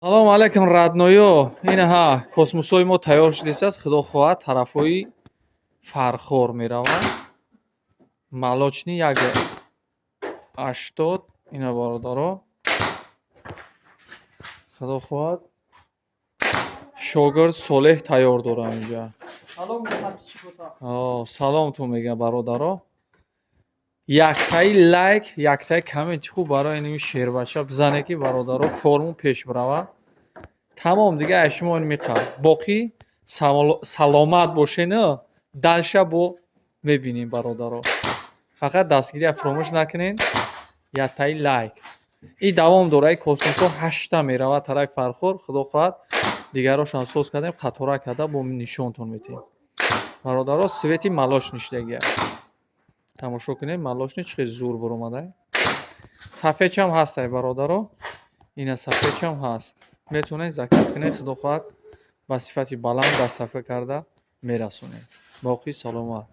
Салом алайкум, радноё. Инаҳа космосҳои мо тайёр шудааст. Худо хоҳад тарафҳои фархор меравад. Молочни 1.80 ина бародаро. Худо хоҳад шогирд солеҳ тайёр дорам инҷа. Саломтон мегӯям бародаро. Яктаи лайк, яктаи комменти хуб барои ин шербача бизанед ки бародаро кормон пеш баравад. Тамом дига аз шумо ин мехоҳам. Боқӣ саломат бошед, далша бо мебинем бародаро. Фақат дастгирия фаромӯш накунед. Яктаи лайк. И давом дорад. Космосҳо 8 та меравад тарафи фархор. Худо хоҳад дигарошам соз кардем, қатора карда бо нишонтон медиҳем. Бародаро свети молочничдагия. Тамошо кунед, молочни чӣ қадр зур баромадааст. Сафедчам ҳаст бародаро. Ина сафедчам ҳаст. Метавонед заказ кунед. Худо хоҳад ба сифати баланд дар сафа карда мерасонед. Боқӣ саломат.